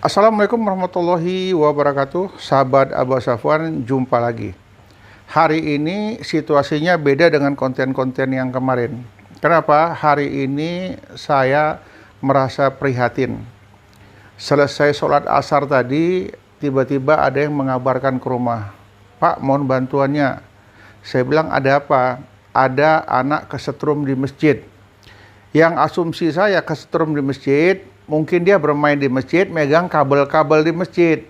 Assalamualaikum warahmatullahi wabarakatuh. Sahabat Abah Safwan, jumpa lagi. Hari ini situasinya beda dengan konten-konten yang kemarin. Kenapa? Hari ini saya merasa prihatin. Selesai sholat asar tadi, tiba-tiba ada yang mengabarkan ke rumah, "Pak, mohon bantuannya." Saya bilang, "Ada apa?" "Ada anak kesetrum di masjid." Yang asumsi saya kesetrum di masjid, mungkin dia bermain di masjid, megang kabel-kabel di masjid.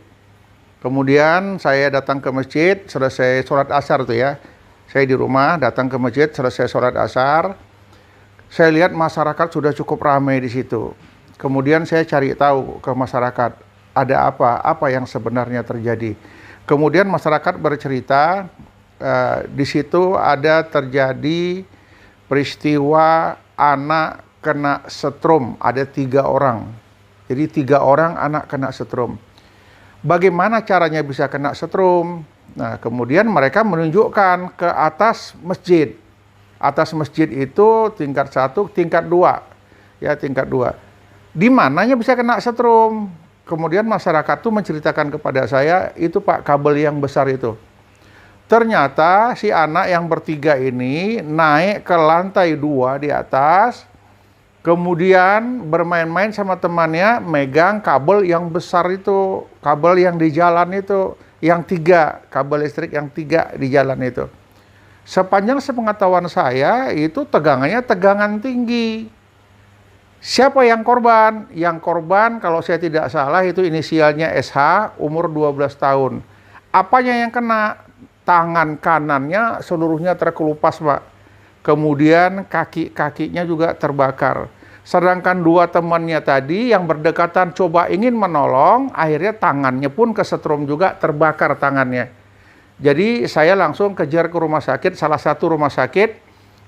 Kemudian saya datang ke masjid, selesai sholat asar tuh ya. Saya di rumah, datang ke masjid, selesai sholat asar. Saya lihat masyarakat sudah cukup ramai di situ. Kemudian saya cari tahu ke masyarakat, ada apa yang sebenarnya terjadi. Kemudian masyarakat bercerita, di situ ada terjadi peristiwa anak kena setrum, ada 3 orang. Jadi 3 orang anak kena setrum. Bagaimana caranya bisa kena setrum? Nah, kemudian mereka menunjukkan ke atas masjid. Atas masjid itu tingkat 1, tingkat 2. Ya, tingkat 2. Di mananya bisa kena setrum? Kemudian masyarakat tuh menceritakan kepada saya, itu Pak, kabel yang besar itu. Ternyata si anak yang bertiga ini naik ke lantai 2 di atas, kemudian bermain-main sama temannya, megang kabel yang besar itu, kabel yang di jalan itu, yang 3, kabel listrik yang 3 di jalan itu. Sepanjang sepengetahuan saya, itu tegangannya tegangan tinggi. Siapa yang korban? Yang korban, kalau saya tidak salah, itu inisialnya SH, umur 12 tahun. Apanya yang kena? Tangan kanannya seluruhnya terkelupas, Pak. Kemudian kaki-kakinya juga terbakar. Sedangkan 2 temannya tadi yang berdekatan coba ingin menolong, akhirnya tangannya pun kesetrum juga, terbakar tangannya. Jadi saya langsung kejar ke rumah sakit, salah satu rumah sakit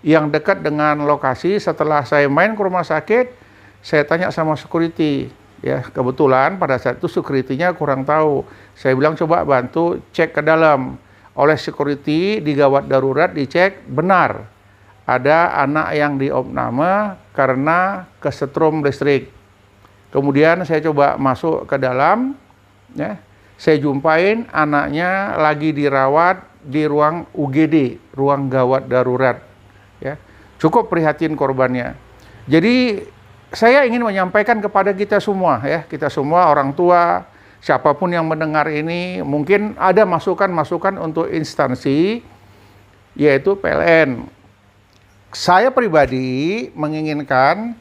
yang dekat dengan lokasi. Setelah saya main ke rumah sakit, saya tanya sama security. Ya, kebetulan pada saat itu security-nya kurang tahu. Saya bilang, coba bantu cek ke dalam. Oleh security di gawat darurat dicek, benar ada anak yang diopname karena kesetrum listrik. Kemudian saya coba masuk ke dalam, ya, saya jumpain anaknya lagi dirawat di ruang UGD, ruang gawat darurat. Ya, cukup prihatin korbannya. Jadi saya ingin menyampaikan kepada kita semua, ya, kita semua orang tua, siapapun yang mendengar ini, mungkin ada masukan-masukan untuk instansi, yaitu PLN. Saya pribadi menginginkan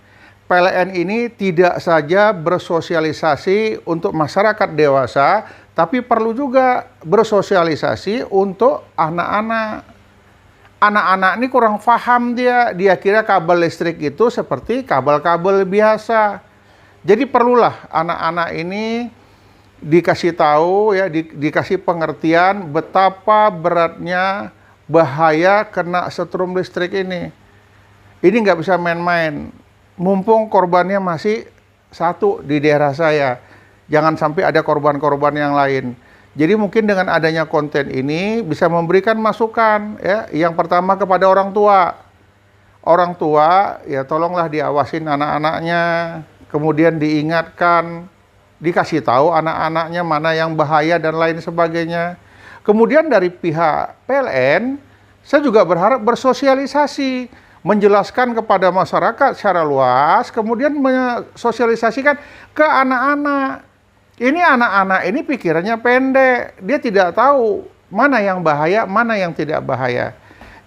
PLN ini tidak saja bersosialisasi untuk masyarakat dewasa, tapi perlu juga bersosialisasi untuk anak-anak. Anak-anak ini kurang paham dia kira kabel listrik itu seperti kabel-kabel biasa. Jadi perlulah anak-anak ini dikasih tahu, ya, dikasih pengertian betapa beratnya bahaya kena setrum listrik ini. Ini nggak bisa main-main. Mumpung korbannya masih 1 di daerah saya, jangan sampai ada korban-korban yang lain. Jadi mungkin dengan adanya konten ini bisa memberikan masukan, ya. Yang pertama kepada orang tua. Orang tua, ya, tolonglah diawasin anak-anaknya, kemudian diingatkan, dikasih tahu anak-anaknya mana yang bahaya dan lain sebagainya. Kemudian dari pihak PLN, saya juga berharap bersosialisasi, menjelaskan kepada masyarakat secara luas, kemudian mensosialisasikan ke anak-anak. Ini anak-anak ini pikirannya pendek, dia tidak tahu mana yang bahaya, mana yang tidak bahaya.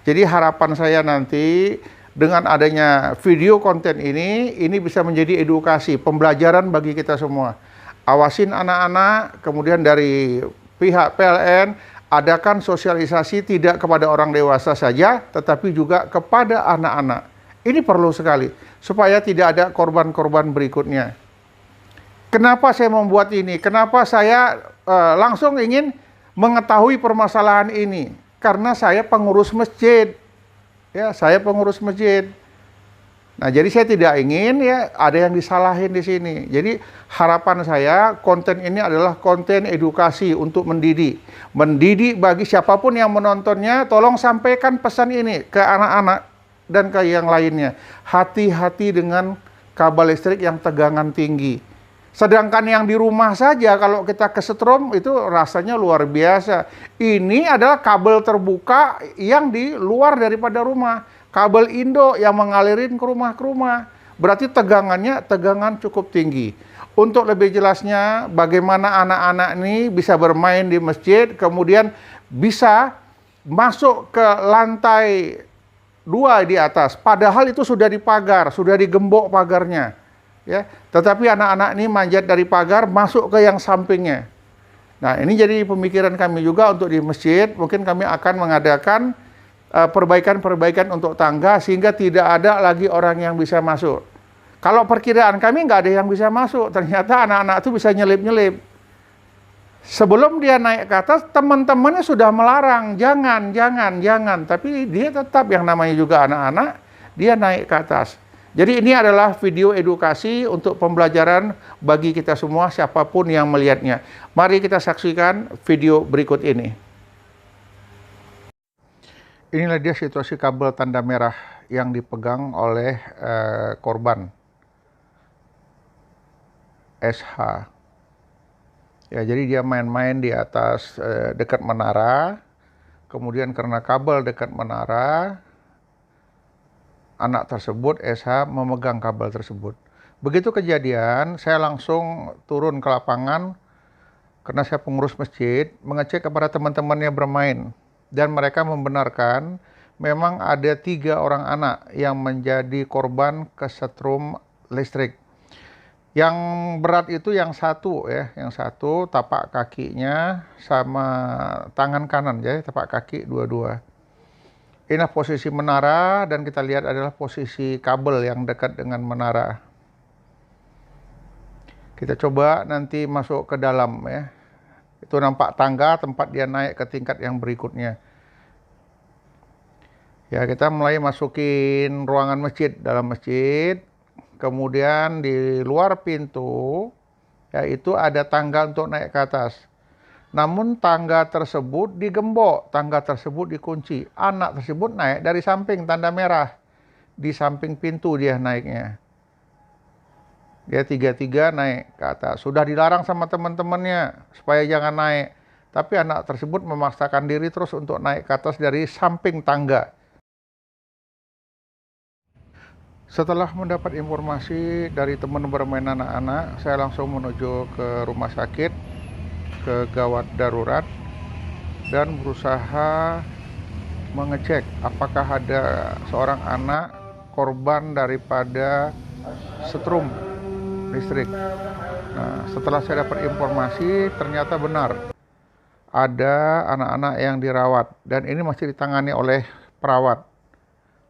Jadi harapan saya nanti dengan adanya video konten ini bisa menjadi edukasi, pembelajaran bagi kita semua. Awasin anak-anak, kemudian dari pihak PLN, adakan sosialisasi tidak kepada orang dewasa saja, tetapi juga kepada anak-anak. Ini perlu sekali, supaya tidak ada korban-korban berikutnya. Kenapa saya membuat ini? Kenapa saya langsung ingin mengetahui permasalahan ini? Karena saya pengurus masjid. Ya, saya pengurus masjid. Nah, jadi saya tidak ingin, ya, ada yang disalahin di sini. Jadi harapan saya konten ini adalah konten edukasi untuk mendidik. Mendidik bagi siapapun yang menontonnya, tolong sampaikan pesan ini ke anak-anak dan ke yang lainnya. Hati-hati dengan kabel listrik yang tegangan tinggi. Sedangkan yang di rumah saja kalau kita kesetrum itu rasanya luar biasa. Ini adalah kabel terbuka yang di luar daripada rumah. Kabel Indo yang mengalirin ke rumah. Berarti tegangan cukup tinggi. Untuk lebih jelasnya bagaimana anak-anak ini bisa bermain di masjid, kemudian bisa masuk ke lantai 2 di atas. Padahal itu sudah dipagar, sudah digembok pagarnya. Ya, tetapi anak-anak ini manjat dari pagar masuk ke yang sampingnya. Nah, ini jadi pemikiran kami juga untuk di masjid. Mungkin kami akan mengadakan perbaikan-perbaikan untuk tangga sehingga tidak ada lagi orang yang bisa masuk. Kalau perkiraan kami nggak ada yang bisa masuk, ternyata anak-anak itu bisa nyelip-nyelip. Sebelum dia naik ke atas, teman-temannya sudah melarang, jangan. Tapi dia tetap, yang namanya juga anak-anak, dia naik ke atas. Jadi ini adalah video edukasi untuk pembelajaran bagi kita semua, siapapun yang melihatnya. Mari kita saksikan video berikut ini. Inilah dia situasi kabel tanda merah yang dipegang oleh korban SH. Ya, jadi dia main-main di atas dekat menara, kemudian karena kabel dekat menara, anak tersebut, SH, memegang kabel tersebut. Begitu kejadian, saya langsung turun ke lapangan, karena saya pengurus masjid, mengecek kepada teman-temannya bermain. Dan mereka membenarkan, memang ada 3 orang anak yang menjadi korban kesetrum listrik. Yang berat itu yang satu ya, yang satu tapak kakinya sama tangan kanan ya, tapak kaki dua-dua. Inilah posisi menara dan kita lihat adalah posisi kabel yang dekat dengan menara. Kita coba nanti masuk ke dalam ya. Itu nampak tangga tempat dia naik ke tingkat yang berikutnya. Ya, kita mulai masukin ruangan masjid, dalam masjid. Kemudian di luar pintu yaitu ada tangga untuk naik ke atas. Namun tangga tersebut digembok, tangga tersebut dikunci. Anak tersebut naik dari samping tanda merah. Di samping pintu dia naiknya. Dia 3-3 naik ke atas. Sudah dilarang sama teman-temannya supaya jangan naik. Tapi anak tersebut memaksakan diri terus untuk naik ke atas dari samping tangga. Setelah mendapat informasi dari teman bermain anak-anak, saya langsung menuju ke rumah sakit, ke gawat darurat, dan berusaha mengecek apakah ada seorang anak korban daripada setrum listrik. Nah, setelah saya dapat informasi, ternyata benar ada anak-anak yang dirawat dan ini masih ditangani oleh perawat.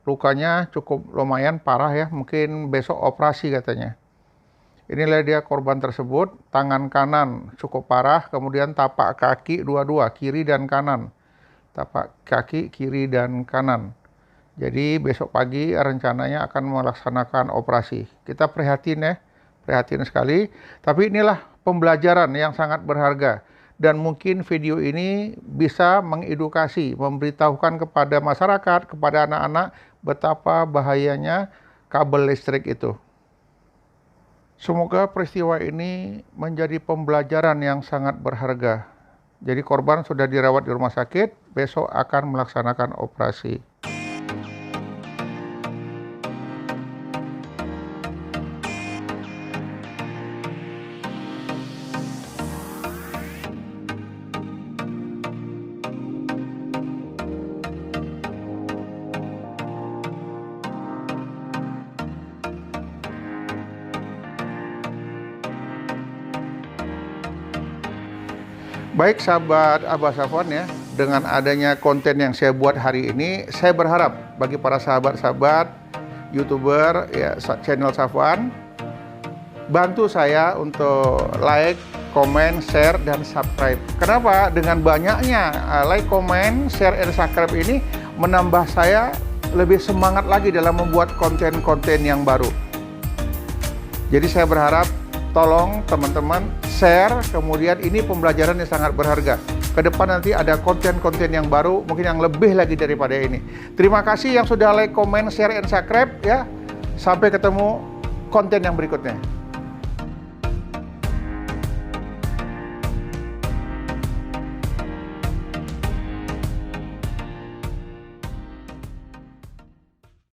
Lukanya cukup lumayan parah ya, mungkin besok operasi katanya. Inilah dia korban tersebut, tangan kanan cukup parah, kemudian tapak kaki dua-dua, kiri dan kanan. Tapak kaki kiri dan kanan. Jadi besok pagi rencananya akan melaksanakan operasi. Kita prihatin ya, prihatin sekali. Tapi inilah pembelajaran yang sangat berharga. Dan mungkin video ini bisa mengedukasi, memberitahukan kepada masyarakat, kepada anak-anak, betapa bahayanya kabel listrik itu. Semoga peristiwa ini menjadi pembelajaran yang sangat berharga. Jadi korban sudah dirawat di rumah sakit, besok akan melaksanakan operasi. Baik sahabat Abah Safwan ya, dengan adanya konten yang saya buat hari ini, saya berharap bagi para sahabat-sahabat YouTuber ya channel Safwan, bantu saya untuk like, komen, share, dan subscribe. Kenapa? Dengan banyaknya like, komen, share, dan subscribe ini menambah saya lebih semangat lagi dalam membuat konten-konten yang baru. Jadi saya berharap tolong teman-teman share, kemudian ini pembelajaran yang sangat berharga. Ke depan nanti ada konten-konten yang baru, mungkin yang lebih lagi daripada ini. Terima kasih yang sudah like, comment, share, and subscribe ya. Sampai ketemu konten yang berikutnya.